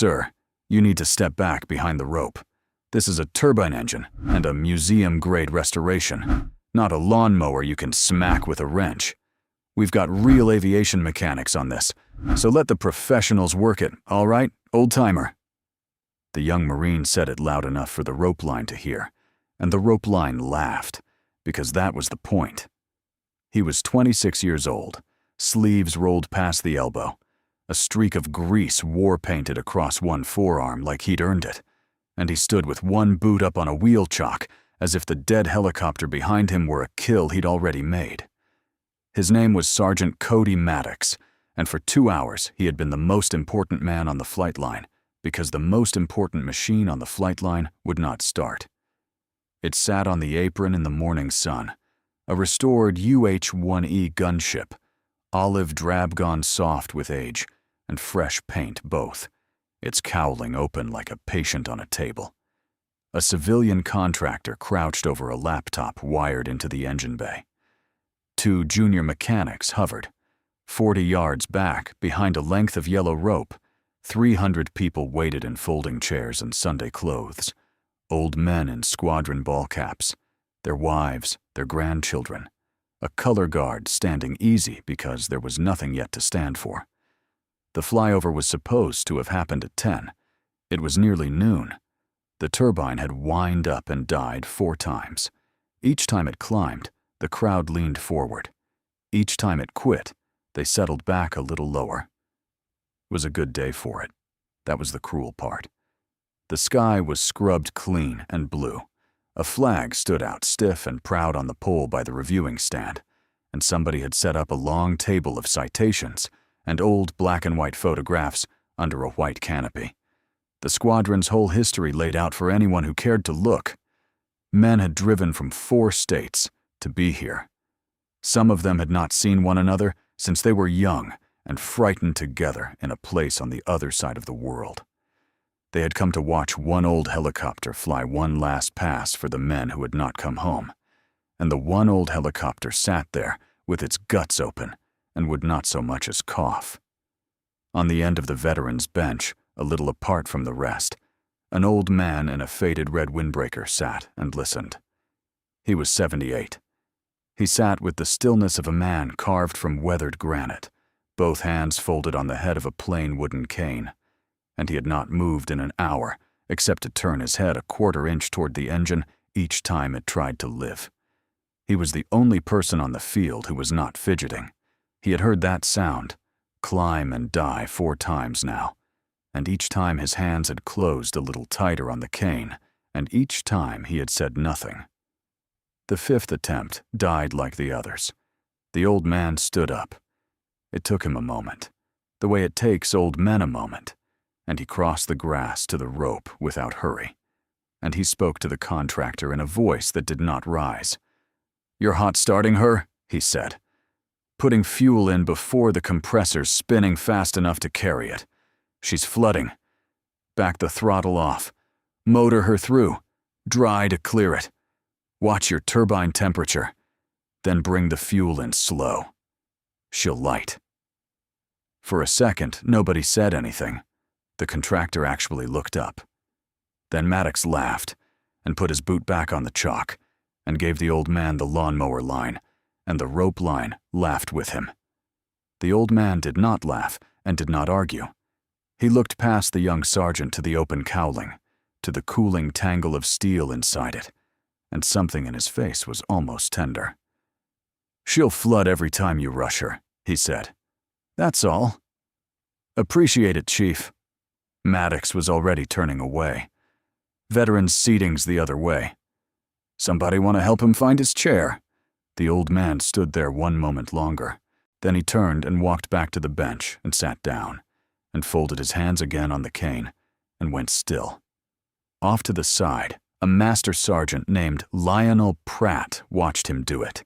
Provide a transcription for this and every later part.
Sir, you need to step back behind the rope. This is a turbine engine and a museum-grade restoration, not a lawnmower you can smack with a wrench. We've got real aviation mechanics on this, so let the professionals work it, all right, old-timer?" The young Marine said it loud enough for the rope line to hear, and the rope line laughed, because that was the point. He was 26 years old, sleeves rolled past the elbow, a streak of grease war-painted across one forearm like he'd earned it, and he stood with one boot up on a wheel chock as if the dead helicopter behind him were a kill he'd already made. His name was Sergeant Cody Maddox, and for 2 hours he had been the most important man on the flight line because the most important machine on the flight line would not start. It sat on the apron in the morning sun, a restored UH-1E gunship, olive drab gone soft with age, and fresh paint both, its cowling open like a patient on a table. A civilian contractor crouched over a laptop wired into the engine bay. 2 junior mechanics hovered. 40 yards back, behind a length of yellow rope, 300 people waited in folding chairs and Sunday clothes, old men in squadron ball caps, their wives, their grandchildren, a color guard standing easy because there was nothing yet to stand for. The flyover was supposed to have happened at 10. It was nearly noon. The turbine had whined up and died 4 times. Each time it climbed, the crowd leaned forward. Each time it quit, they settled back a little lower. It was a good day for it. That was the cruel part. The sky was scrubbed clean and blue. A flag stood out stiff and proud on the pole by the reviewing stand, and somebody had set up a long table of citations and old black and white photographs under a white canopy. The squadron's whole history laid out for anyone who cared to look. Men had driven from 4 states to be here. Some of them had not seen one another since they were young and frightened together in a place on the other side of the world. They had come to watch one old helicopter fly one last pass for the men who had not come home, and the one old helicopter sat there with its guts open and would not so much as cough. On the end of the veterans' bench, a little apart from the rest, an old man in a faded red windbreaker sat and listened. He was 78. He sat with the stillness of a man carved from weathered granite, both hands folded on the head of a plain wooden cane, and he had not moved in an hour except to turn his head a 1/4 inch toward the engine each time it tried to live. He was the only person on the field who was not fidgeting. He had heard that sound, climb and die 4 times now, and each time his hands had closed a little tighter on the cane, and each time he had said nothing. The 5th attempt died like the others. The old man stood up. It took him a moment, the way it takes old men a moment, and he crossed the grass to the rope without hurry, and he spoke to the contractor in a voice that did not rise. "You're hot starting her?" he said. "Putting fuel in before the compressor's spinning fast enough to carry it. She's flooding. Back the throttle off. Motor her through. Dry to clear it. Watch your turbine temperature. Then bring the fuel in slow. She'll light." For a second, nobody said anything. The contractor actually looked up. Then Maddox laughed and put his boot back on the chalk and gave the old man the lawnmower line, and the rope line laughed with him. The old man did not laugh and did not argue. He looked past the young sergeant to the open cowling, to the cooling tangle of steel inside it, and something in his face was almost tender. "She'll flood every time you rush her," he said. "That's all." "Appreciate it, Chief." Maddox was already turning away. "Veterans' seating's the other way. Somebody want to help him find his chair?" The old man stood there one moment longer. Then he turned and walked back to the bench and sat down, and folded his hands again on the cane, and went still. Off to the side, a master sergeant named Lionel Pratt watched him do it.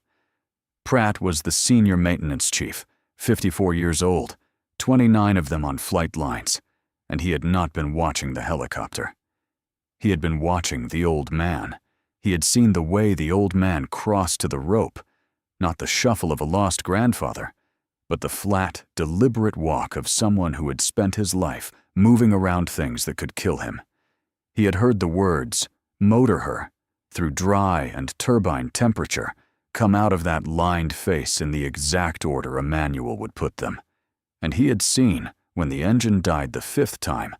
Pratt was the senior maintenance chief, 54 years old, 29 of them on flight lines, and he had not been watching the helicopter. He had been watching the old man. He had seen the way the old man crossed to the rope, not the shuffle of a lost grandfather, but the flat, deliberate walk of someone who had spent his life moving around things that could kill him. He had heard the words, "motor her," through dry and turbine temperature, come out of that lined face in the exact order a manual would put them. And he had seen, when the engine died the 5th time,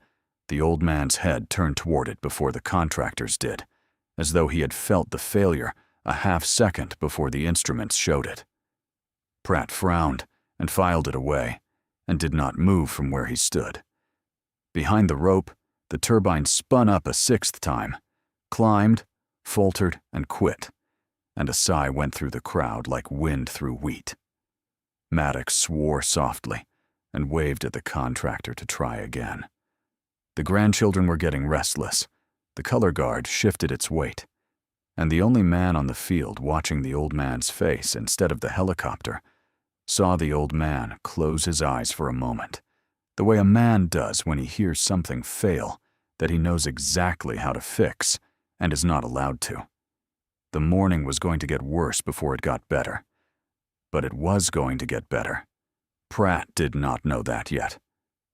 the old man's head turned toward it before the contractor's did, as though he had felt the failure a half-second before the instruments showed it. Pratt frowned and filed it away, and did not move from where he stood. Behind the rope, the turbine spun up a 6th time, climbed, faltered, and quit, and a sigh went through the crowd like wind through wheat. Maddox swore softly and waved at the contractor to try again. The grandchildren were getting restless. The color guard shifted its weight, and the only man on the field watching the old man's face instead of the helicopter saw the old man close his eyes for a moment, the way a man does when he hears something fail that he knows exactly how to fix and is not allowed to. The morning was going to get worse before it got better. But it was going to get better. Pratt did not know that yet.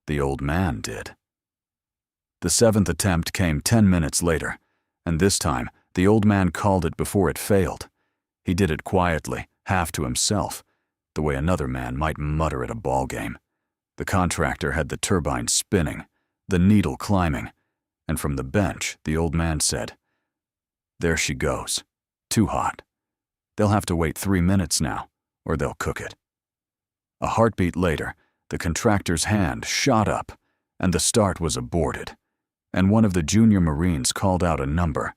The old man did. The 7th attempt came 10 minutes later, and this time the old man called it before it failed. He did it quietly, half to himself, the way another man might mutter at a ball game. The contractor had the turbine spinning, the needle climbing, and from the bench the old man said, "There she goes. Too hot. They'll have to wait 3 minutes now, or they'll cook it." A heartbeat later, the contractor's hand shot up, and the start was aborted, and one of the junior Marines called out a number,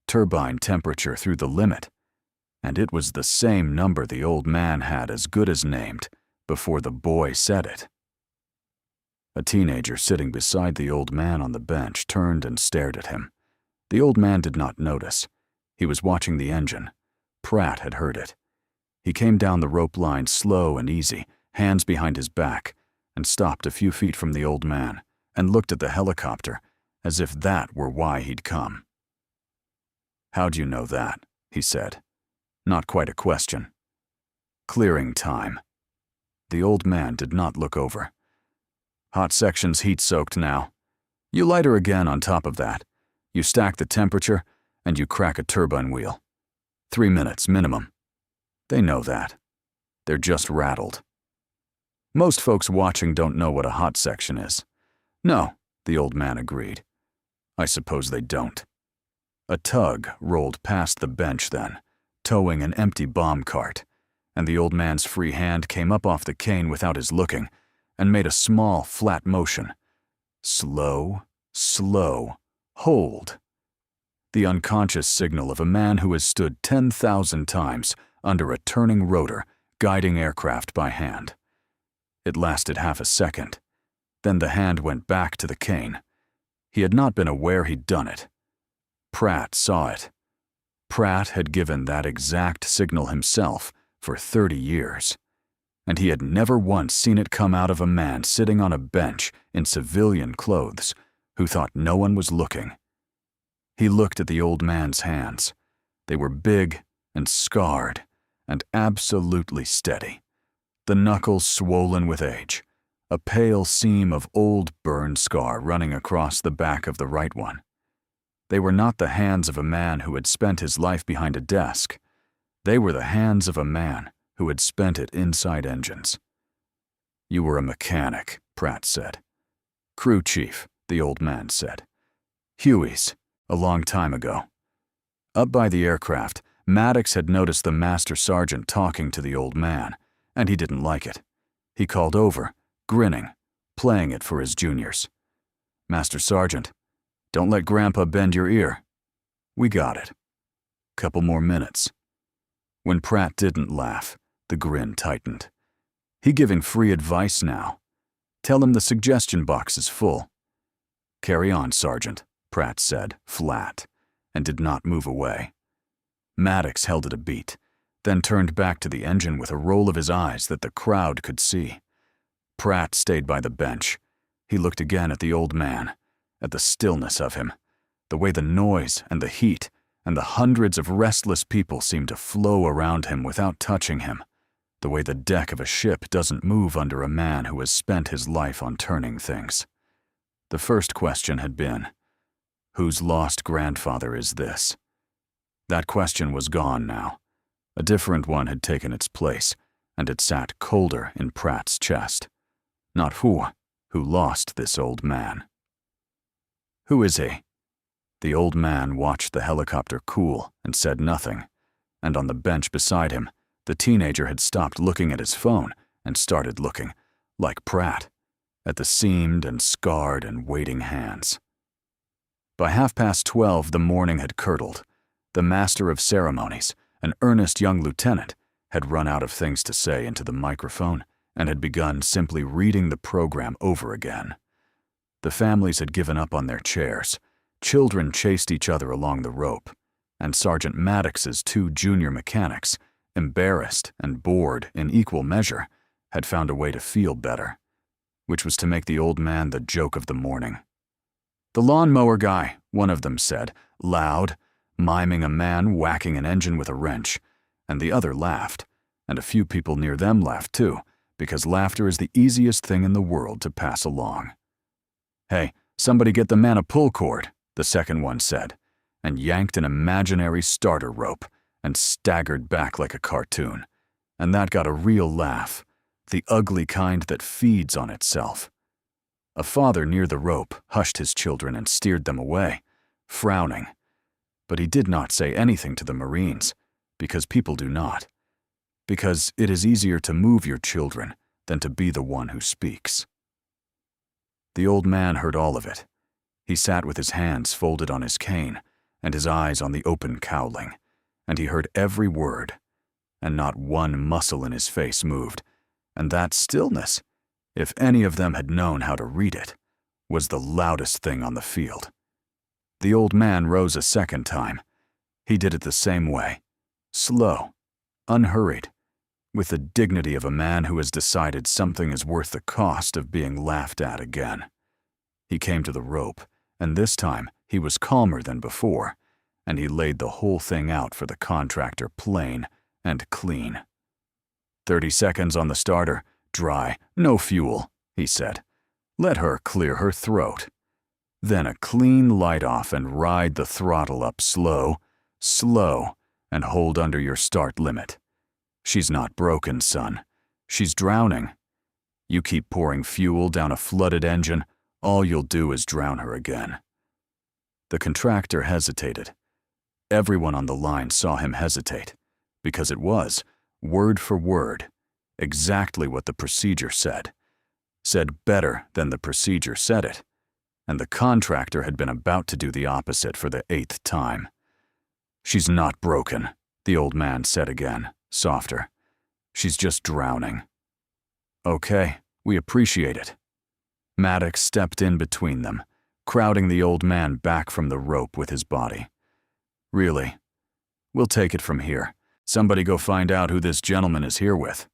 turbine temperature through the limit, and it was the same number the old man had as good as named before the boy said it. A teenager sitting beside the old man on the bench turned and stared at him. The old man did not notice. He was watching the engine. Pratt had heard it. He came down the rope line slow and easy, hands behind his back, and stopped a few feet from the old man and looked at the helicopter as if that were why he'd come. "How'd you know that?" he said. Not quite a question. "Clearing time." The old man did not look over. "Hot section's heat-soaked now. You light her again on top of that. You stack the temperature, and you crack a turbine wheel. 3 minutes minimum. They know that. They're just rattled. Most folks watching don't know what a hot section is." "No," the old man agreed. "I suppose they don't." A tug rolled past the bench then, towing an empty bomb cart, and the old man's free hand came up off the cane without his looking and made a small, flat motion. Slow, slow, hold. The unconscious signal of a man who has stood 10,000 times under a turning rotor, guiding aircraft by hand. It lasted half a second. Then the hand went back to the cane. He had not been aware he'd done it. Pratt saw it. Pratt had given that exact signal himself for 30 years, and he had never once seen it come out of a man sitting on a bench in civilian clothes who thought no one was looking. He looked at the old man's hands. They were big and scarred and absolutely steady, the knuckles swollen with age, a pale seam of old burn scar running across the back of the right one. They were not the hands of a man who had spent his life behind a desk. They were the hands of a man who had spent it inside engines. "You were a mechanic," Pratt said. "Crew chief," the old man said. "Huey's, a long time ago." Up by the aircraft, Maddox had noticed the master sergeant talking to the old man, and he didn't like it. He called over, grinning, playing it for his juniors. "Master Sergeant, don't let Grandpa bend your ear." "We got it." "Couple more minutes." When Pratt didn't laugh, the grin tightened. He giving free advice now. Tell him the suggestion box is full. "Carry on, Sergeant," Pratt said, flat, and did not move away. Maddox held it a beat, then turned back to the engine with a roll of his eyes that the crowd could see. Pratt stayed by the bench. He looked again at the old man, at the stillness of him, the way the noise and the heat and the hundreds of restless people seemed to flow around him without touching him, the way the deck of a ship doesn't move under a man who has spent his life on turning things. The first question had been, whose lost grandfather is this? That question was gone now. A different one had taken its place, and it sat colder in Pratt's chest. Not who lost this old man. Who is he? The old man watched the helicopter cool and said nothing, and on the bench beside him, the teenager had stopped looking at his phone and started looking, like Pratt, at the seamed and scarred and waiting hands. By 12:30, the morning had curdled. The master of ceremonies, an earnest young lieutenant, had run out of things to say into the microphone and had begun simply reading the program over again. The families had given up on their chairs. Children chased each other along the rope, and Sergeant Maddox's 2 junior mechanics, embarrassed and bored in equal measure, had found a way to feel better, which was to make the old man the joke of the morning. "The lawnmower guy," one of them said, loud, miming a man whacking an engine with a wrench, and the other laughed, and a few people near them laughed too, because laughter is the easiest thing in the world to pass along. "Hey, somebody get the man a pull cord," the second one said, and yanked an imaginary starter rope and staggered back like a cartoon, and that got a real laugh, the ugly kind that feeds on itself. A father near the rope hushed his children and steered them away, frowning, but he did not say anything to the Marines, because people do not, because it is easier to move your children than to be the one who speaks. The old man heard all of it. He sat with his hands folded on his cane and his eyes on the open cowling, and he heard every word, and not one muscle in his face moved, and that stillness, if any of them had known how to read it, was the loudest thing on the field. The old man rose a second time. He did it the same way, slow, unhurried, with the dignity of a man who has decided something is worth the cost of being laughed at again. He came to the rope, and this time he was calmer than before, and he laid the whole thing out for the contractor plain and clean. 30 seconds on the starter, dry, no fuel, he said. Let her clear her throat. Then a clean light off and ride the throttle up slow, slow, and hold under your start limit. She's not broken, son. She's drowning. You keep pouring fuel down a flooded engine, all you'll do is drown her again. The contractor hesitated. Everyone on the line saw him hesitate, because it was, word for word, exactly what the procedure said better than the procedure said it, and the contractor had been about to do the opposite for the 8th time. She's not broken, the old man said again, softer. She's just drowning. Okay, we appreciate it. Maddox stepped in between them, crowding the old man back from the rope with his body. Really, we'll take it from here. Somebody go find out who this gentleman is here with.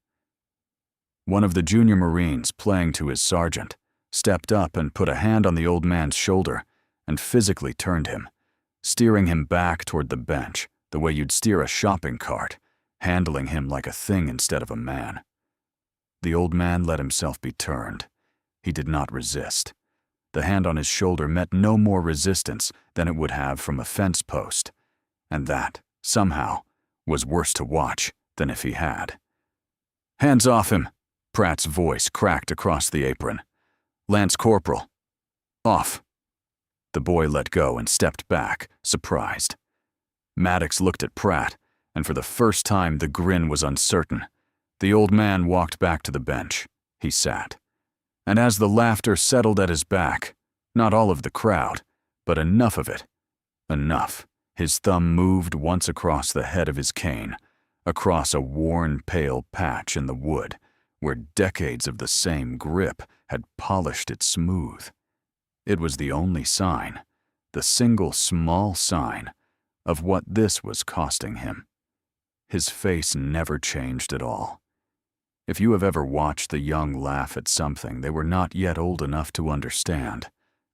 One of the junior Marines, playing to his sergeant, stepped up and put a hand on the old man's shoulder and physically turned him, steering him back toward the bench the way you'd steer a shopping cart, handling him like a thing instead of a man. The old man let himself be turned. He did not resist. The hand on his shoulder met no more resistance than it would have from a fence post, and that, somehow, was worse to watch than if he had. Hands off him! Pratt's voice cracked across the apron. Lance Corporal. Off. The boy let go and stepped back, surprised. Maddox looked at Pratt, and for the first time the grin was uncertain. The old man walked back to the bench. He sat. And as the laughter settled at his back, not all of the crowd, but enough of it, enough, his thumb moved once across the head of his cane, across a worn, pale patch in the wood, where decades of the same grip had polished it smooth. It was the only sign, the single small sign, of what this was costing him. His face never changed at all. If you have ever watched the young laugh at something they were not yet old enough to understand,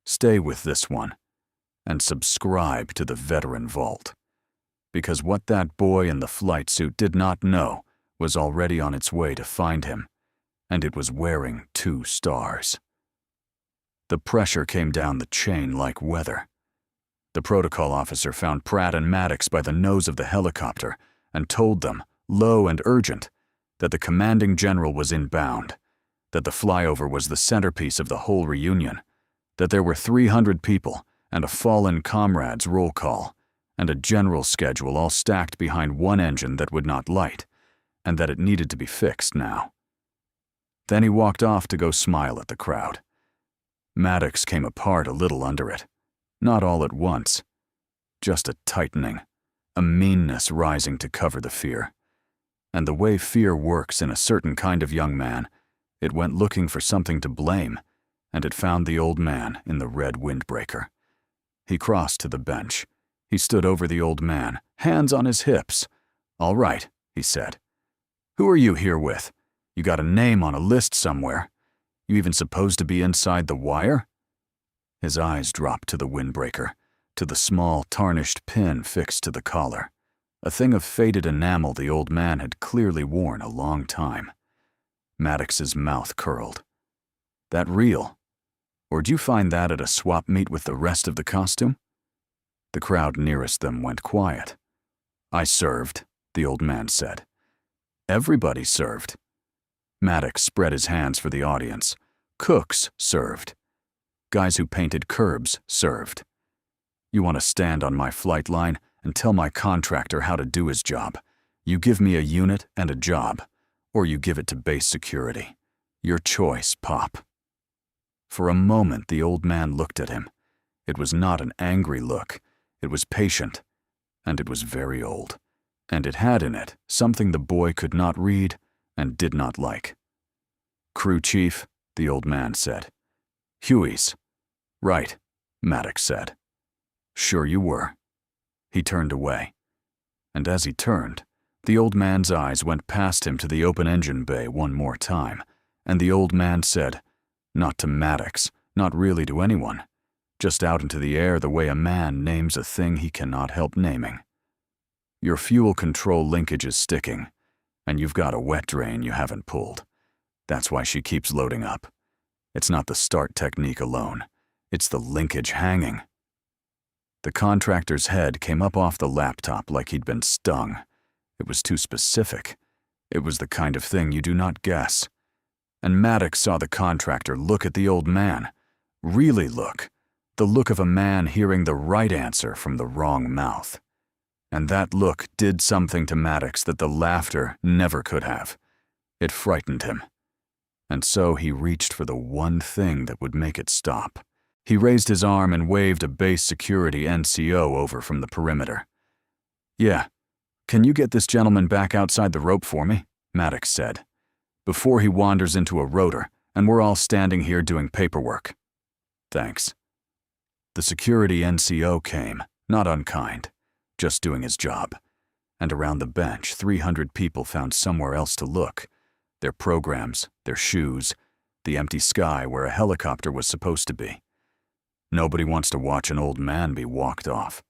stay with this one, and subscribe to the Veteran Vault. Because what that boy in the flight suit did not know was already on its way to find him, and it was wearing 2 stars. The pressure came down the chain like weather. The protocol officer found Pratt and Maddox by the nose of the helicopter and told them, low and urgent, that the commanding general was inbound, that the flyover was the centerpiece of the whole reunion, that there were 300 people and a fallen comrade's roll call, and a general schedule all stacked behind one engine that would not light, and that it needed to be fixed now. Then he walked off to go smile at the crowd. Maddox came apart a little under it, not all at once, just a tightening, a meanness rising to cover the fear. And the way fear works in a certain kind of young man, it went looking for something to blame, and it found the old man in the red windbreaker. He crossed to the bench. He stood over the old man, hands on his hips. "All right," he said. "Who are you here with? You got a name on a list somewhere. You even supposed to be inside the wire?" His eyes dropped to the windbreaker, to the small, tarnished pin fixed to the collar, a thing of faded enamel the old man had clearly worn a long time. Maddox's mouth curled. "That real? Or did you find that at a swap meet with the rest of the costume?" The crowd nearest them went quiet. "I served," the old man said. "Everybody served." Maddox spread his hands for the audience. "Cooks served. Guys who painted curbs served. You want to stand on my flight line and tell my contractor how to do his job. You give me a unit and a job, or you give it to base security. Your choice, Pop." For a moment, the old man looked at him. It was not an angry look. It was patient, and it was very old, and it had in it something the boy could not read and did not like. "Crew chief," the old man said. "Huey's." "Right," Maddox said. "Sure you were." He turned away, and as he turned, the old man's eyes went past him to the open engine bay one more time, and the old man said, not to Maddox, not really to anyone, just out into the air the way a man names a thing he cannot help naming. "Your fuel control linkage is sticking, and you've got a wet drain you haven't pulled. That's why she keeps loading up. It's not the start technique alone. It's the linkage hanging." The contractor's head came up off the laptop like he'd been stung. It was too specific. It was the kind of thing you do not guess. And Maddox saw the contractor look at the old man. Really look. The look of a man hearing the right answer from the wrong mouth. And that look did something to Maddox that the laughter never could have. It frightened him. And so he reached for the one thing that would make it stop. He raised his arm and waved a base security NCO over from the perimeter. "Yeah, can you get this gentleman back outside the rope for me?" Maddox said. "Before he wanders into a rotor, and we're all standing here doing paperwork." "Thanks." The security NCO came, not unkind, just doing his job. And around the bench, 300 people found somewhere else to look. Their programs, their shoes, the empty sky where a helicopter was supposed to be. Nobody wants to watch an old man be walked off.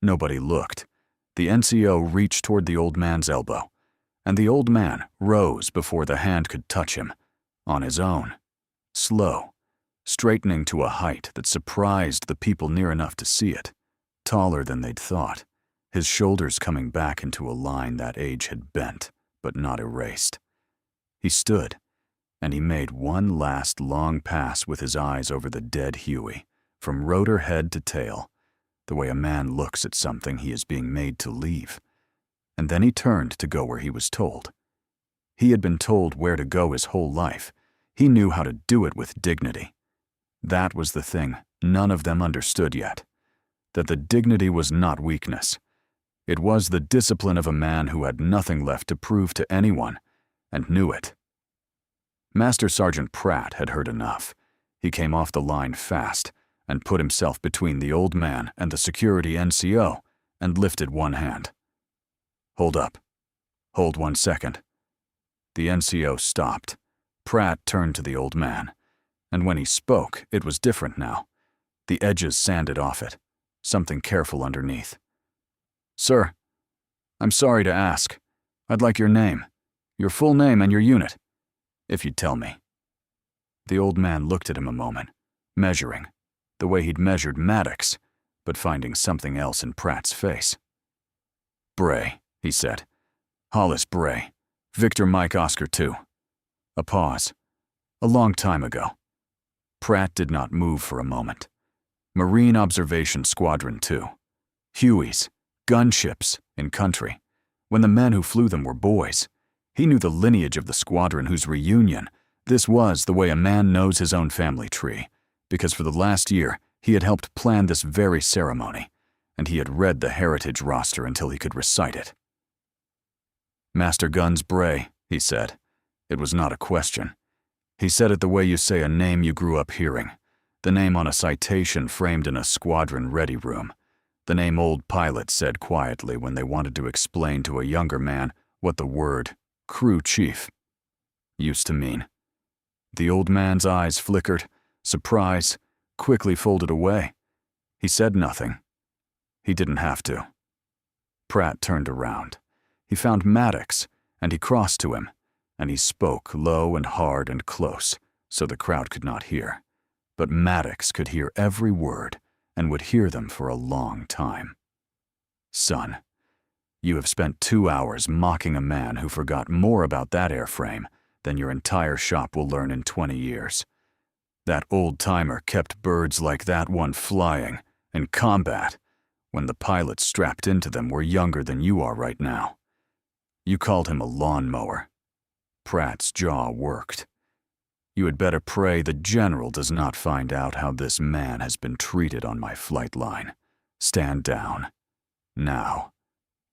Nobody looked. The NCO reached toward the old man's elbow, and the old man rose before the hand could touch him, on his own, slow, straightening to a height that surprised the people near enough to see it, taller than they'd thought, his shoulders coming back into a line that age had bent, but not erased. He stood, and he made one last long pass with his eyes over the dead Huey, from rotor head to tail, the way a man looks at something he is being made to leave. And then he turned to go where he was told. He had been told where to go his whole life. He knew how to do it with dignity. That was the thing none of them understood yet, that the dignity was not weakness. It was the discipline of a man who had nothing left to prove to anyone, and knew it. Master Sergeant Pratt had heard enough. He came off the line fast and put himself between the old man and the security NCO and lifted one hand. "Hold up. Hold 1 second." The NCO stopped. Pratt turned to the old man, and when he spoke, it was different now. The edges sanded off it, something careful underneath. "Sir, I'm sorry to ask. I'd like your name, your full name and your unit, if you'd tell me." The old man looked at him a moment, measuring, the way he'd measured Maddox, but finding something else in Pratt's face. "Bray," he said. "Hollis Bray. Victor Mike Oscar 2. A pause. A long time ago. Pratt did not move for a moment. Marine Observation Squadron 2. Hueys, gunships, in country. When the men who flew them were boys. He knew the lineage of the squadron whose reunion. This was the way a man knows his own family tree, because for the last year he had helped plan this very ceremony, and he had read the heritage roster until he could recite it. "Master Guns Bray," he said. It was not a question. He said it the way you say a name you grew up hearing, the name on a citation framed in a squadron ready room, the name old pilots said quietly when they wanted to explain to a younger man what the word crew chief used to mean. The old man's eyes flickered, surprise, quickly folded away. He said nothing. He didn't have to. Pratt turned around. He found Maddox, and he crossed to him, and he spoke low and hard and close, so the crowd could not hear. But Maddox could hear every word, and would hear them for a long time. "Son, you have spent 2 hours mocking a man who forgot more about that airframe than your entire shop will learn in 20 years. That old-timer kept birds like that one flying, in combat, when the pilots strapped into them were younger than you are right now. You called him a lawnmower." Pratt's jaw worked. "You had better pray the general does not find out how this man has been treated on my flight line. Stand down. Now.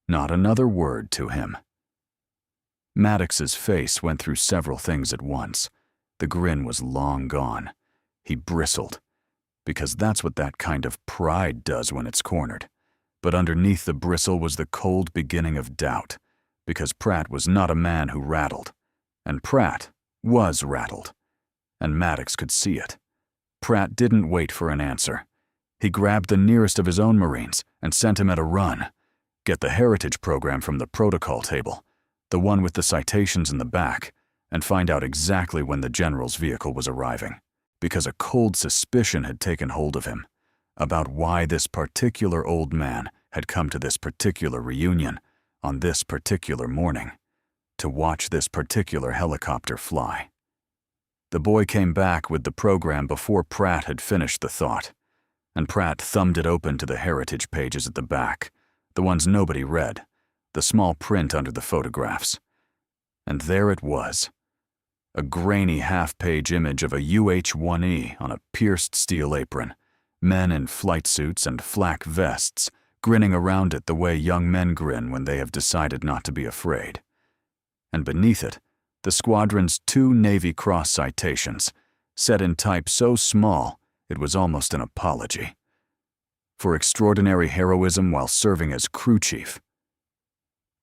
Not another word to him." Maddox's face went through several things at once. The grin was long gone. He bristled, because that's what that kind of pride does when it's cornered. But underneath the bristle was the cold beginning of doubt, because Pratt was not a man who rattled, and Pratt was rattled, and Maddox could see it. Pratt didn't wait for an answer. He grabbed the nearest of his own Marines and sent him at a run. Get the heritage program from the protocol table, the one with the citations in the back, and find out exactly when the general's vehicle was arriving, because a cold suspicion had taken hold of him about why this particular old man had come to this particular reunion on this particular morning, to watch this particular helicopter fly. The boy came back with the program before Pratt had finished the thought, and Pratt thumbed it open to the heritage pages at the back, the ones nobody read, the small print under the photographs. And there it was, a grainy half-page image of a UH-1E on a pierced steel apron, men in flight suits and flak vests, grinning around it the way young men grin when they have decided not to be afraid. And beneath it, the squadron's 2 Navy Cross citations, set in type so small it was almost an apology. For extraordinary heroism while serving as crew chief.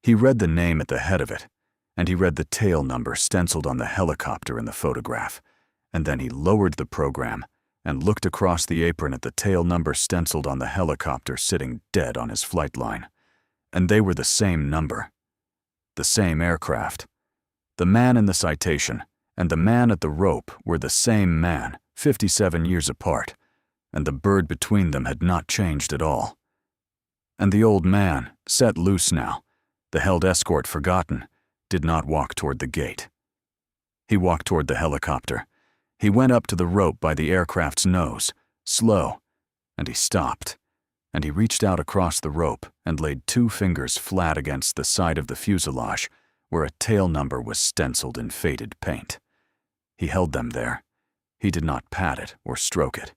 He read the name at the head of it, and he read the tail number stenciled on the helicopter in the photograph, and then he lowered the program and looked across the apron at the tail number stenciled on the helicopter sitting dead on his flight line. And they were the same number. The same aircraft. The man in the citation and the man at the rope were the same man, 57 years apart, and the bird between them had not changed at all. And the old man, set loose now, the held escort forgotten, did not walk toward the gate. He walked toward the helicopter. He went up to the rope by the aircraft's nose, slow, and he stopped, and he reached out across the rope and laid 2 fingers flat against the side of the fuselage where a tail number was stenciled in faded paint. He held them there. He did not pat it or stroke it.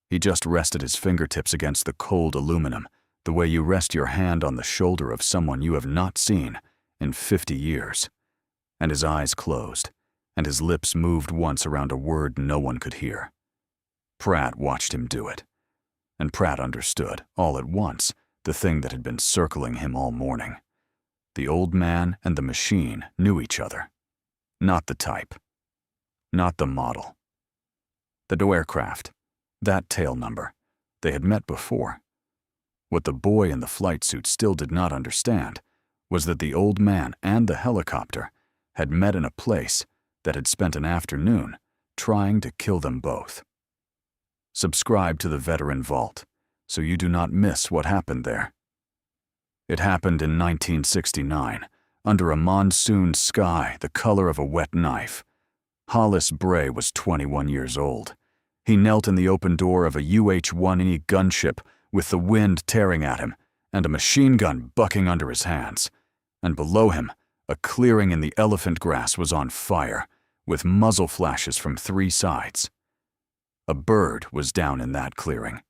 He just rested his fingertips against the cold aluminum, the way you rest your hand on the shoulder of someone you have not seen in 50 years. And his eyes closed, and his lips moved once around a word no one could hear. Pratt watched him do it, and Pratt understood, all at once, the thing that had been circling him all morning. The old man and the machine knew each other. Not the type. Not the model. The aircraft. That tail number. They had met before. What the boy in the flight suit still did not understand was that the old man and the helicopter had met in a place that had spent an afternoon trying to kill them both. Subscribe to the Veteran Vault so you do not miss what happened there. It happened in 1969, under a monsoon sky the color of a wet knife. Hollis Bray was 21 years old. He knelt in the open door of a UH-1E gunship with the wind tearing at him and a machine gun bucking under his hands. And below him, a clearing in the elephant grass was on fire, with muzzle flashes from 3 sides. A bird was down in that clearing,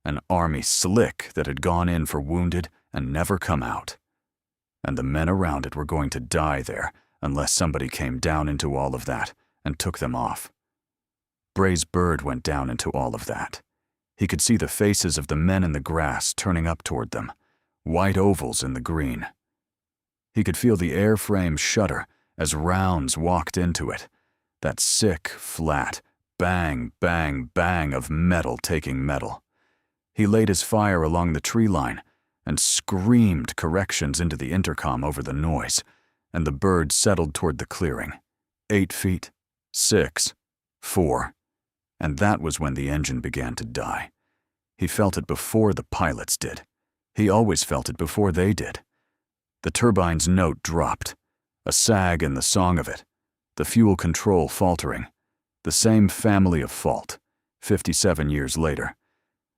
an army slick that had gone in for wounded and never come out. And the men around it were going to die there unless somebody came down into all of that and took them off. Bray's bird went down into all of that. He could see the faces of the men in the grass turning up toward them, white ovals in the green. He could feel the airframe shudder as rounds walked into it, that sick, flat, bang, bang, bang of metal taking metal. He laid his fire along the tree line and screamed corrections into the intercom over the noise, and the bird settled toward the clearing. 8 feet, 6, 4, and that was when the engine began to die. He felt it before the pilots did. He always felt it before they did. The turbine's note dropped, a sag in the song of it, the fuel control faltering, the same family of fault, 57 years later,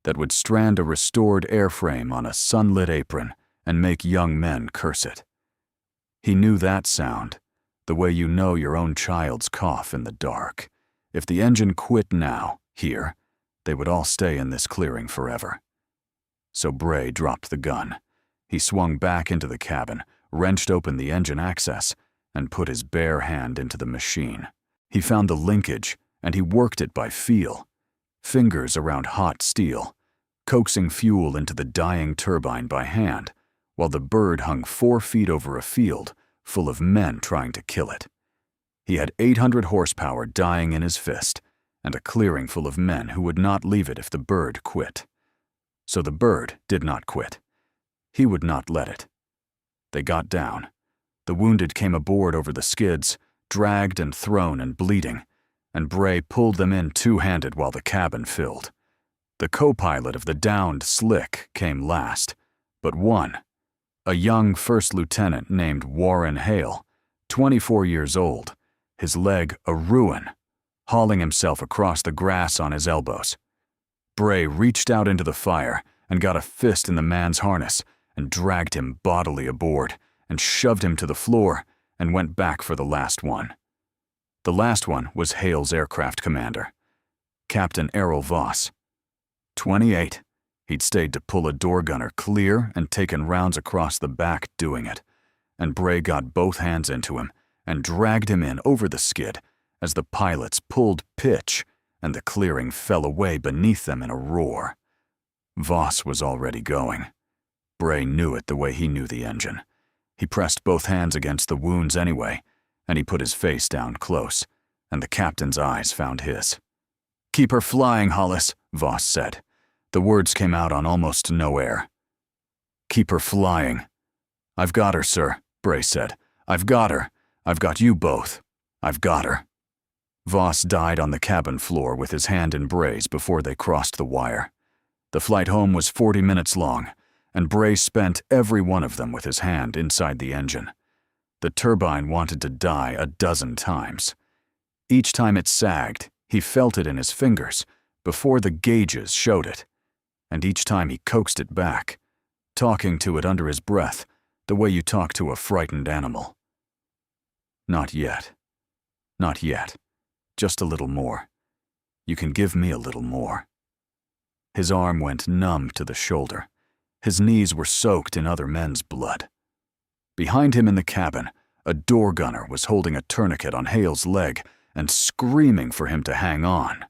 that would strand a restored airframe on a sunlit apron and make young men curse it. He knew that sound, the way you know your own child's cough in the dark. If the engine quit now, here, they would all stay in this clearing forever. So Bray dropped the gun. He swung back into the cabin, wrenched open the engine access, and put his bare hand into the machine. He found the linkage, and he worked it by feel, fingers around hot steel, coaxing fuel into the dying turbine by hand, while the bird hung 4 feet over a field full of men trying to kill it. He had 800 horsepower dying in his fist, and a clearing full of men who would not leave it if the bird quit. So the bird did not quit. He would not let it. They got down. The wounded came aboard over the skids, dragged and thrown and bleeding, and Bray pulled them in two-handed while the cabin filled. The co-pilot of the downed Slick came last, but one, a young first lieutenant named Warren Hale, 24 years old, his leg a ruin, hauling himself across the grass on his elbows. Bray reached out into the fire and got a fist in the man's harness and dragged him bodily aboard and shoved him to the floor and went back for the last one. The last one was Hale's aircraft commander, Captain Errol Voss. 28. He'd stayed to pull a door gunner clear and taken rounds across the back doing it, and Bray got both hands into him and dragged him in over the skid as the pilots pulled pitch and the clearing fell away beneath them in a roar. Voss was already going. Bray knew it the way he knew the engine. He pressed both hands against the wounds anyway, and he put his face down close, and the captain's eyes found his. "Keep her flying, Hollis," Voss said. The words came out on almost no air. "Keep her flying." "I've got her, sir," Bray said. "I've got her. I've got you both. I've got her." Voss died on the cabin floor with his hand in Bray's before they crossed the wire. The flight home was 40 minutes long, and Bray spent every one of them with his hand inside the engine. The turbine wanted to die a dozen times. Each time it sagged, he felt it in his fingers before the gauges showed it, and each time he coaxed it back, talking to it under his breath the way you talk to a frightened animal. "Not yet. Not yet. Just a little more. You can give me a little more." His arm went numb to the shoulder. His knees were soaked in other men's blood. Behind him in the cabin, a door gunner was holding a tourniquet on Hale's leg and screaming for him to hang on.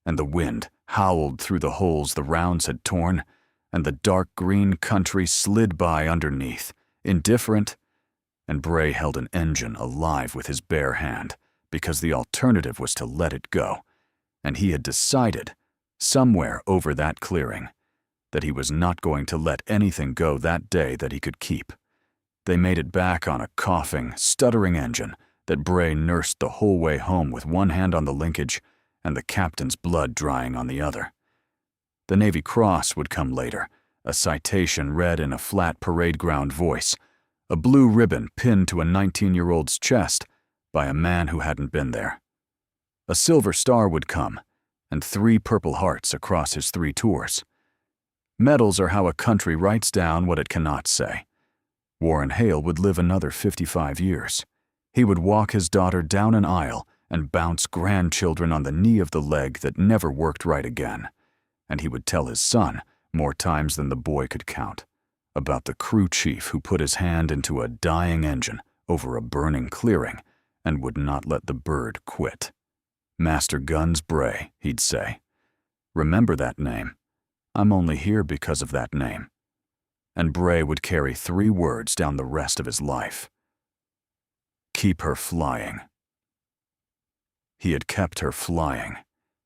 And the wind howled through the holes the rounds had torn, and the dark green country slid by underneath, indifferent, and Bray held an engine alive with his bare hand because the alternative was to let it go, and he had decided, somewhere over that clearing, that he was not going to let anything go that day that he could keep, They made it back on a coughing, stuttering engine that Bray nursed the whole way home with one hand on the linkage and the captain's blood drying on the other. The Navy Cross would come later, a citation read in a flat parade ground voice, a blue ribbon pinned to a 19-year-old's chest by a man who hadn't been there. A silver star would come, and 3 Purple Hearts across his 3 tours. Medals are how a country writes down what it cannot say. Warren Hale would live another 55 years. He would walk his daughter down an aisle and bounce grandchildren on the knee of the leg that never worked right again. And he would tell his son, more times than the boy could count, about the crew chief who put his hand into a dying engine over a burning clearing and would not let the bird quit. Master Guns Bray, he'd say. Remember that name. I'm only here because of that name. And Bray would carry 3 words down the rest of his life. Keep her flying. He had kept her flying.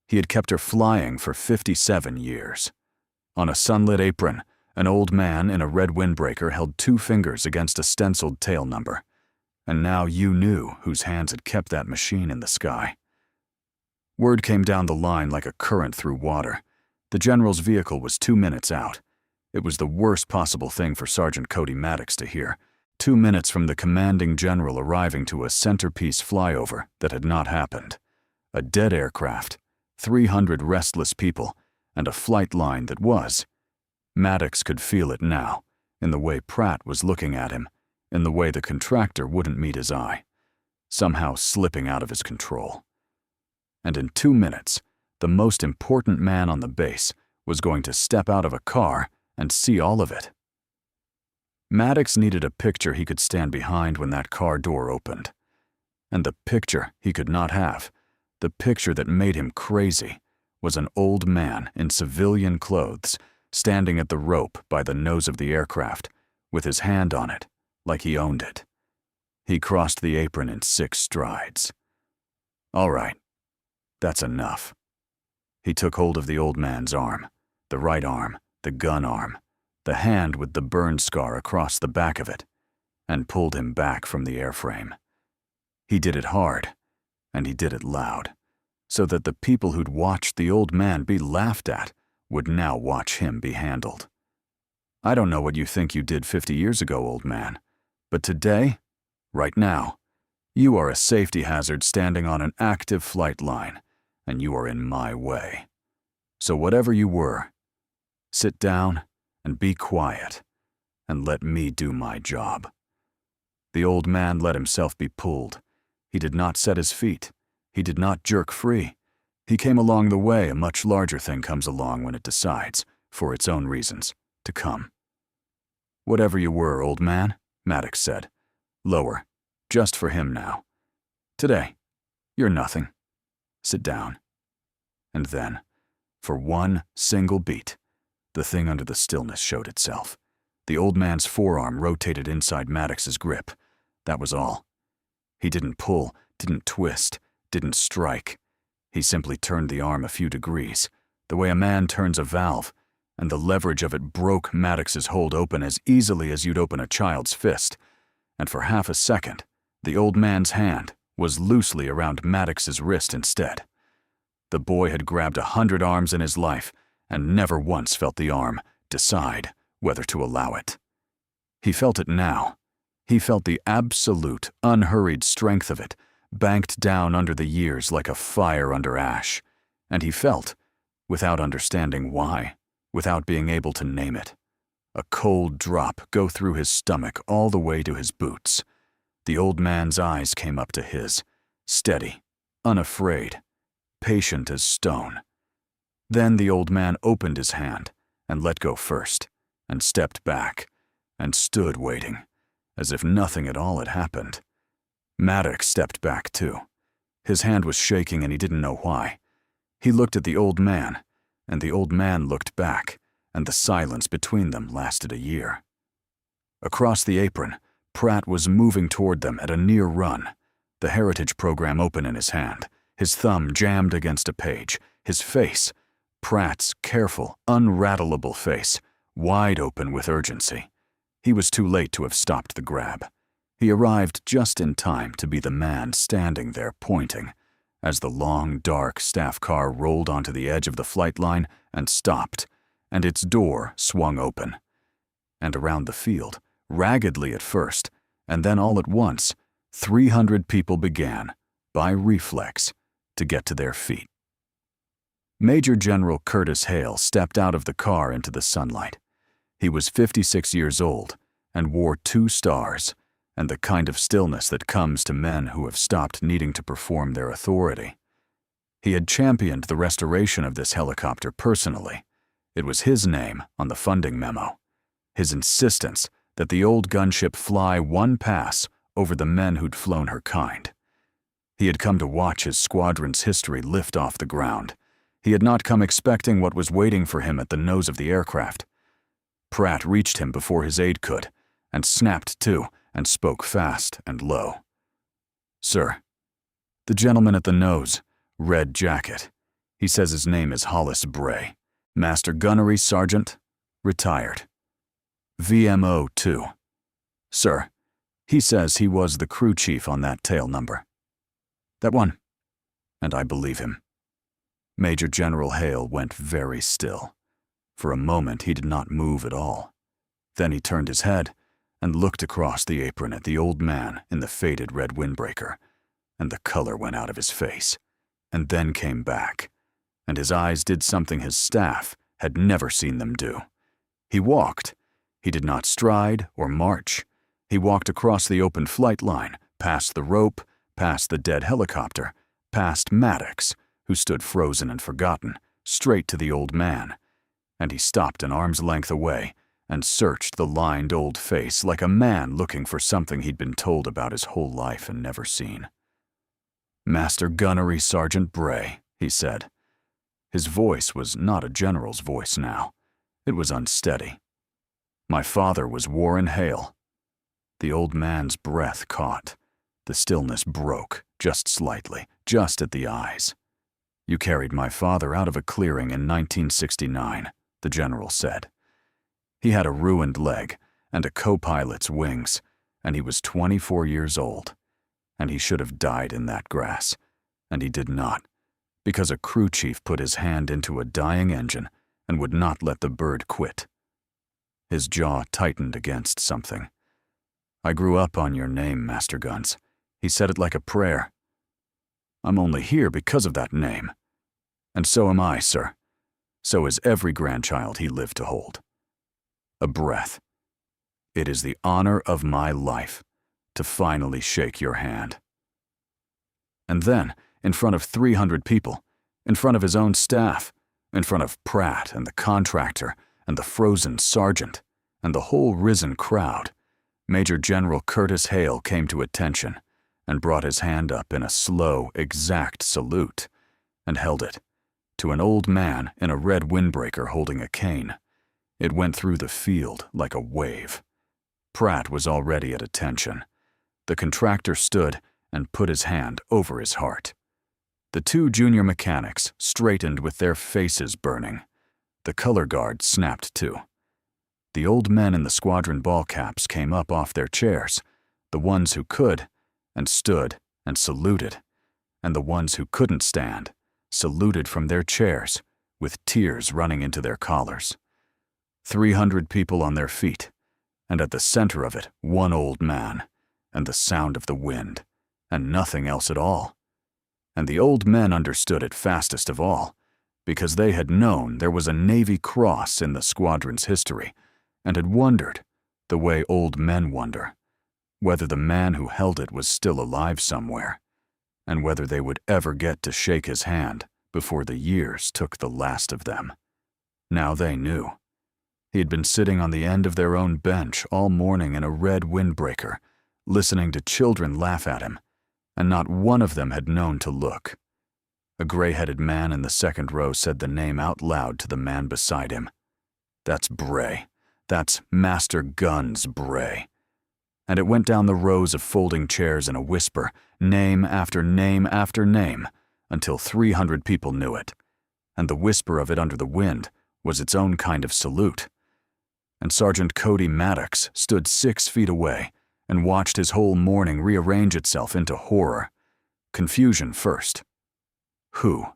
He had kept her flying for 57 years. On a sunlit apron, an old man in a red windbreaker held 2 fingers against a stenciled tail number. And now you knew whose hands had kept that machine in the sky. Word came down the line like a current through water. The general's vehicle was 2 minutes out. It was the worst possible thing for Sergeant Cody Maddox to hear. 2 minutes from the commanding general arriving to a centerpiece flyover that had not happened. A dead aircraft, 300 restless people, and a flight line that was. Maddox could feel it now, in the way Pratt was looking at him, in the way the contractor wouldn't meet his eye, somehow slipping out of his control. And in 2 minutes, the most important man on the base was going to step out of a car and see all of it. Maddox needed a picture he could stand behind when that car door opened. And the picture he could not have, the picture that made him crazy, was an old man in civilian clothes standing at the rope by the nose of the aircraft, with his hand on it, like he owned it. He crossed the apron in 6 strides. All right, that's enough. He took hold of the old man's arm, the right arm, the gun arm, the hand with the burn scar across the back of it, and pulled him back from the airframe. He did it hard, and he did it loud, so that the people who'd watched the old man be laughed at would now watch him be handled. I don't know what you think you did 50 years ago, old man, but today, right now, you are a safety hazard standing on an active flight line, and you are in my way. So whatever you were, sit down and be quiet, and let me do my job. The old man let himself be pulled. He did not set his feet. He did not jerk free. He came along the way a much larger thing comes along when it decides, for its own reasons, to come. Whatever you were, old man, Maddox said. Lower, just for him now. Today, you're nothing. Sit down. And then, for one single beat, the thing under the stillness showed itself. The old man's forearm rotated inside Maddox's grip. That was all. He didn't pull, didn't twist, didn't strike. He simply turned the arm a few degrees, the way a man turns a valve, and the leverage of it broke Maddox's hold open as easily as you'd open a child's fist. And for half a second, the old man's hand was loosely around Maddox's wrist instead. The boy had grabbed 100 arms in his life and never once felt the arm decide whether to allow it. He felt it now. He felt the absolute, unhurried strength of it, banked down under the years like a fire under ash. And he felt, without understanding why, without being able to name it, a cold drop go through his stomach all the way to his boots. The old man's eyes came up to his, steady, unafraid, patient as stone. Then the old man opened his hand and let go first, and stepped back, and stood waiting, as if nothing at all had happened. Maddox stepped back too. His hand was shaking and he didn't know why. He looked at the old man, and the old man looked back, and the silence between them lasted a year. Across the apron, Pratt was moving toward them at a near run, the Heritage program open in his hand, his thumb jammed against a page, his face, Pratt's careful, unrattleable face, wide open with urgency. He was too late to have stopped the grab. He arrived just in time to be the man standing there pointing as the long, dark staff car rolled onto the edge of the flight line and stopped, and its door swung open. And around the field, raggedly at first, and then all at once, 300 people began, by reflex, to get to their feet. Major General Curtis Hale stepped out of the car into the sunlight. He was 56 years old and wore 2 stars, and the kind of stillness that comes to men who have stopped needing to perform their authority. He had championed the restoration of this helicopter personally. It was his name on the funding memo. His insistence that the old gunship fly one pass over the men who'd flown her kind. He had come to watch his squadron's history lift off the ground. He had not come expecting what was waiting for him at the nose of the aircraft. Pratt reached him before his aide could, and snapped to, and spoke fast and low. "Sir, the gentleman at the nose, red jacket. He says his name is Hollis Bray. Master Gunnery Sergeant, retired. VMO 2. Sir, he says he was the crew chief on that tail number." "That one." And I believe him. Major General Hale went very still. For a moment he did not move at all. Then he turned his head and looked across the apron at the old man in the faded red windbreaker, and the color went out of his face, and then came back, and his eyes did something his staff had never seen them do. He walked. He did not stride or march. He walked across the open flight line, past the rope, past the dead helicopter, past Maddox, who stood frozen and forgotten, straight to the old man, and he stopped an arm's length away and searched the lined old face like a man looking for something he'd been told about his whole life and never seen. "Master Gunnery Sergeant Bray," he said. His voice was not a general's voice now. It was unsteady. "My father was Warren Hale." The old man's breath caught. The stillness broke, just slightly, just at the eyes. "You carried my father out of a clearing in 1969, the general said. He had a ruined leg and a co-pilot's wings, and he was 24 years old. And he should have died in that grass, and he did not, because a crew chief put his hand into a dying engine and would not let the bird quit." His jaw tightened against something. "I grew up on your name, Master Guns." He said it like a prayer. "I'm only here because of that name. And so am I, sir. So is every grandchild he lived to hold." A breath. "It is the honor of my life to finally shake your hand." And then, in front of 300 people, in front of his own staff, in front of Pratt and the contractor and the frozen sergeant and the whole risen crowd, Major General Curtis Hale came to attention and brought his hand up in a slow, exact salute and held it to an old man in a red windbreaker holding a cane. It went through the field like a wave. Pratt was already at attention. The contractor stood and put his hand over his heart. The 2 junior mechanics straightened with their faces burning. The color guard snapped to. The old men in the squadron ball caps came up off their chairs, the ones who could, and stood and saluted, and the ones who couldn't stand saluted from their chairs with tears running into their collars. 300 people on their feet, and at the center of it, one old man, and the sound of the wind, and nothing else at all. And the old men understood it fastest of all, because they had known there was a Navy Cross in the squadron's history, and had wondered, the way old men wonder, whether the man who held it was still alive somewhere, and whether they would ever get to shake his hand before the years took the last of them. Now they knew. He had been sitting on the end of their own bench all morning in a red windbreaker, listening to children laugh at him, and not one of them had known to look. A gray-headed man in the second row said the name out loud to the man beside him. "That's Bray. That's Master Guns Bray." And it went down the rows of folding chairs in a whisper, name after name after name, until 300 people knew it. And the whisper of it under the wind was its own kind of salute. and Sergeant Cody Maddox stood 6 feet away and watched his whole morning rearrange itself into horror. Confusion first. Who?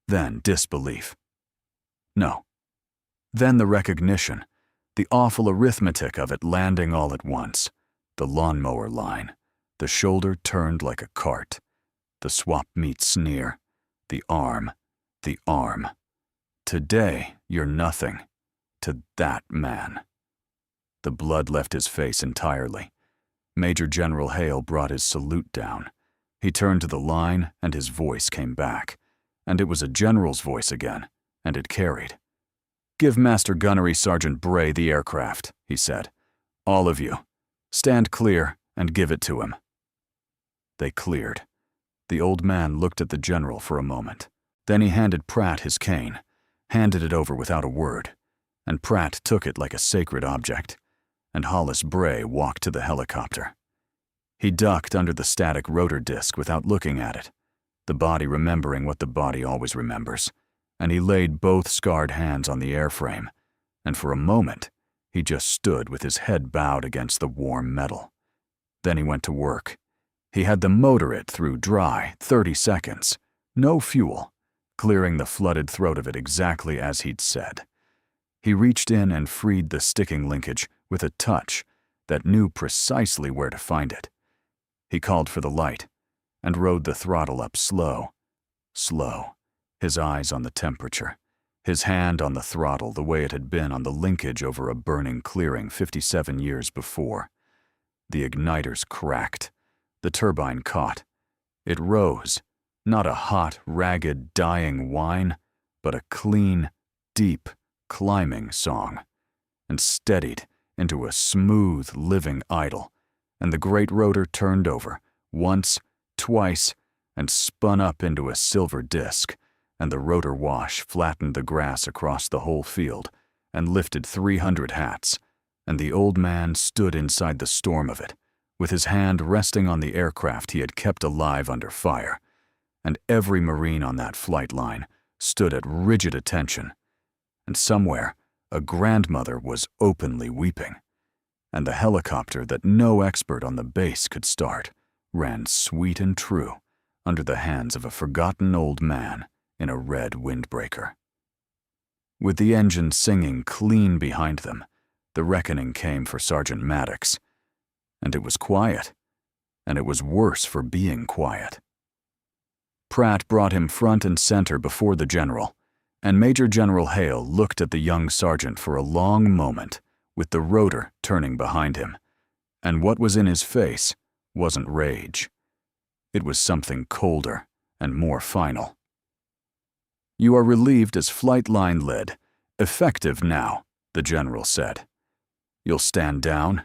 Then disbelief. No. Then the recognition, the awful arithmetic of it landing all at once. The lawnmower line, the shoulder turned like a cart, the swap meet sneer, the arm. Today, you're nothing to that man. The blood left his face entirely. Major General Hale brought his salute down. He turned to the line, and his voice came back. And it was a general's voice again, and it carried. "Give Master Gunnery Sergeant Bray the aircraft," he said. "All of you. Stand clear and give it to him." They cleared. The old man looked at the general for a moment. Then he handed Pratt his cane, handed it over without a word, and Pratt took it like a sacred object, and Hollis Bray walked to the helicopter. He ducked under the static rotor disc without looking at it, the body remembering what the body always remembers, and he laid both scarred hands on the airframe, and for a moment, he just stood with his head bowed against the warm metal. Then he went to work. He had them motor it through dry 30 seconds, no fuel, clearing the flooded throat of it exactly as he'd said. He reached in and freed the sticking linkage with a touch that knew precisely where to find it. He called for the light and rode the throttle up slow, his eyes on the temperature, his hand on the throttle the way it had been on the linkage over a burning clearing 57 years before. The igniters cracked. The turbine caught. It rose, not a hot, ragged, dying whine, but a clean, deep, climbing song, and steadied into a smooth, living idle, and the great rotor turned over, once, twice, and spun up into a silver disk, and the rotor wash flattened the grass across the whole field and lifted 300 hats, and the old man stood inside the storm of it, with his hand resting on the aircraft he had kept alive under fire, and every Marine on that flight line stood at rigid attention, and somewhere a grandmother was openly weeping, and the helicopter that no expert on the base could start ran sweet and true under the hands of a forgotten old man in a red windbreaker. With the engine singing clean behind them, the reckoning came for Sergeant Maddox, and it was quiet, and it was worse for being quiet. Pratt brought him front and center before the general, and Major General Hale looked at the young sergeant for a long moment with the rotor turning behind him, and what was in his face wasn't rage. It was something colder and more final. "You are relieved as flight line lead, effective now," the general said. "You'll stand down,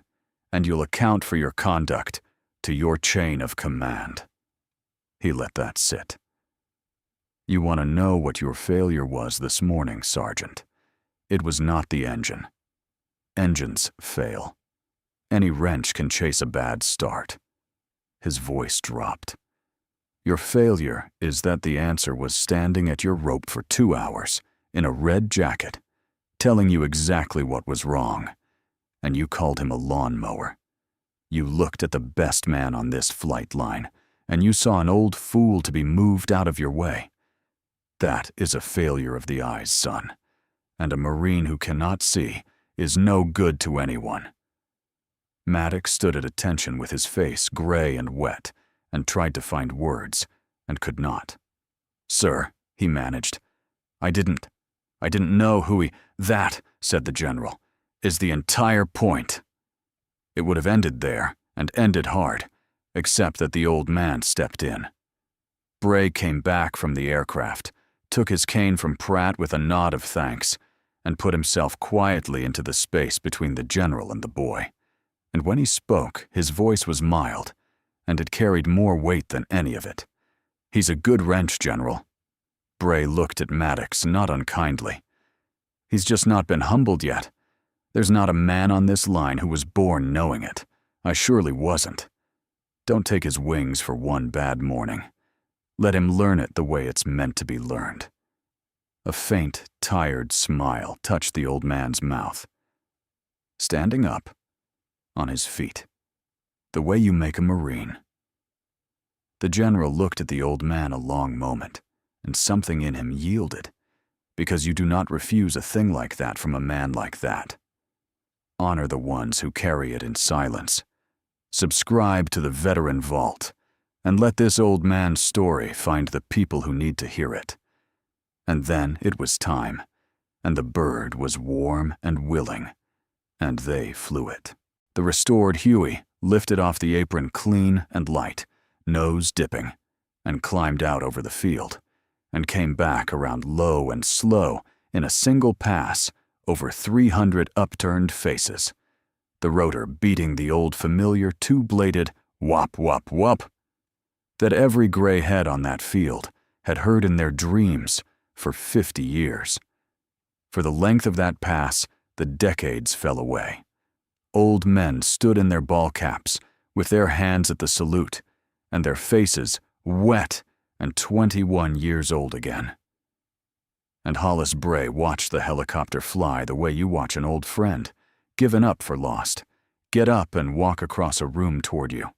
and you'll account for your conduct to your chain of command." He let that sit. "You want to know what your failure was this morning, Sergeant. It was not the engine. Engines fail. Any wrench can chase a bad start." His voice dropped. "Your failure is that the answer was standing at your rope for 2 hours, in a red jacket, telling you exactly what was wrong, and you called him a lawnmower. You looked at the best man on this flight line, and you saw an old fool to be moved out of your way. That is a failure of the eyes, son, and a Marine who cannot see is no good to anyone." Maddox stood at attention with his face gray and wet, and tried to find words, and could not. "Sir," he managed, I didn't know Huey." "That," said the general, "is the entire point." It would have ended there, and ended hard, except that the old man stepped in. Bray came back from the aircraft, took his cane from Pratt with a nod of thanks, and put himself quietly into the space between the general and the boy. And when he spoke, his voice was mild, and it carried more weight than any of it. "He's a good wrench, General." Bray looked at Maddox, not unkindly. "He's just not been humbled yet. There's not a man on this line who was born knowing it. I surely wasn't. Don't take his wings for one bad morning. Let him learn it the way it's meant to be learned." A faint, tired smile touched the old man's mouth. standing up, on his feet, the way you make a Marine. The general looked at the old man a long moment, and something in him yielded, because you do not refuse a thing like that from a man like that. Honor the ones who carry it in silence. Subscribe to the Veteran Vault, and let this old man's story find the people who need to hear it. And then it was time, and the bird was warm and willing, and they flew it. The restored Huey lifted off the apron clean and light, nose dipping, and climbed out over the field, and came back around low and slow in a single pass over 300 upturned faces, the rotor beating the old familiar two-bladed whop, whop, whop that every gray head on that field had heard in their dreams for 50 years. For the length of that pass, the decades fell away. Old men stood in their ball caps with their hands at the salute and their faces wet and 21 years old again. And Hollis Bray watched the helicopter fly the way you watch an old friend, given up for lost, get up and walk across a room toward you.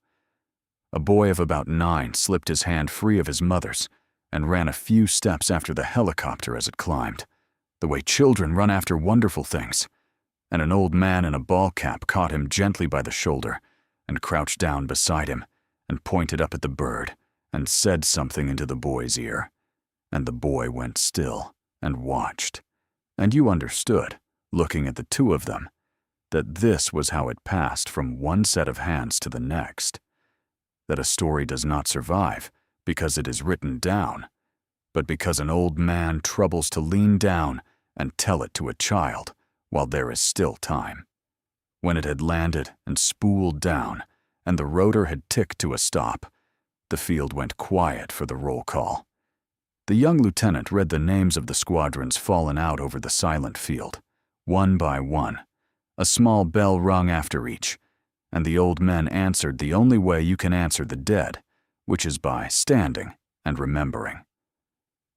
A boy of about 9 slipped his hand free of his mother's and ran a few steps after the helicopter as it climbed, the way children run after wonderful things, and an old man in a ball cap caught him gently by the shoulder and crouched down beside him and pointed up at the bird and said something into the boy's ear, and the boy went still and watched, and you understood, looking at the two of them, that this was how it passed from one set of hands to the next, that a story does not survive because it is written down, but because an old man troubles to lean down and tell it to a child while there is still time. When it had landed and spooled down, and the rotor had ticked to a stop, the field went quiet for the roll call. The young lieutenant read the names of the squadrons fallen out over the silent field, one by one. A small bell rung after each, and the old men answered the only way you can answer the dead, which is by standing and remembering.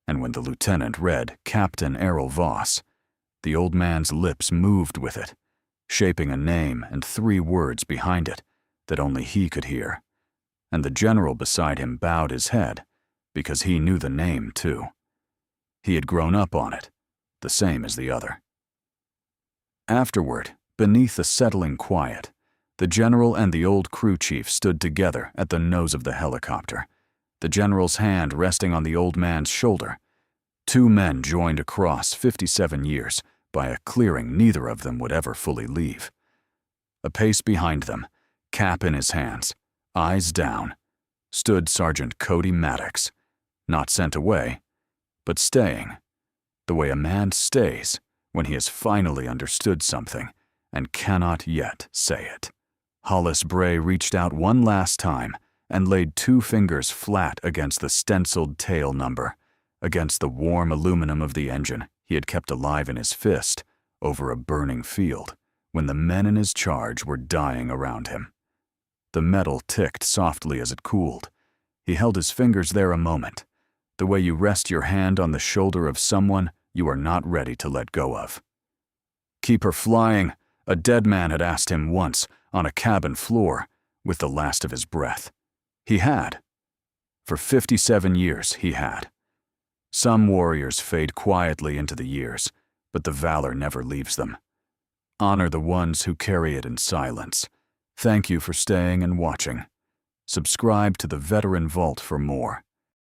And when the lieutenant read Captain Errol Voss, the old man's lips moved with it, shaping a name and 3 words behind it that only he could hear, and the general beside him bowed his head because he knew the name too. He had grown up on it, the same as the other. Afterward, beneath the settling quiet, the general and the old crew chief stood together at the nose of the helicopter, the general's hand resting on the old man's shoulder. 2 men joined across 57 years by a clearing neither of them would ever fully leave. A pace behind them, cap in his hands, eyes down, stood Sergeant Cody Maddox, not sent away, but staying, the way a man stays when he has finally understood something and cannot yet say it. Hollis Bray reached out one last time and laid 2 fingers flat against the stenciled tail number, against the warm aluminum of the engine he had kept alive in his fist over a burning field when the men in his charge were dying around him. The metal ticked softly as it cooled. He held his fingers there a moment, the way you rest your hand on the shoulder of someone you are not ready to let go of. "Keep her flying," a dead man had asked him once on a cabin floor with the last of his breath. He had. For 57 years he had. Some warriors fade quietly into the years, but the valor never leaves them. Honor the ones who carry it in silence. Thank you for staying and watching. Subscribe to the Veteran Vault for more.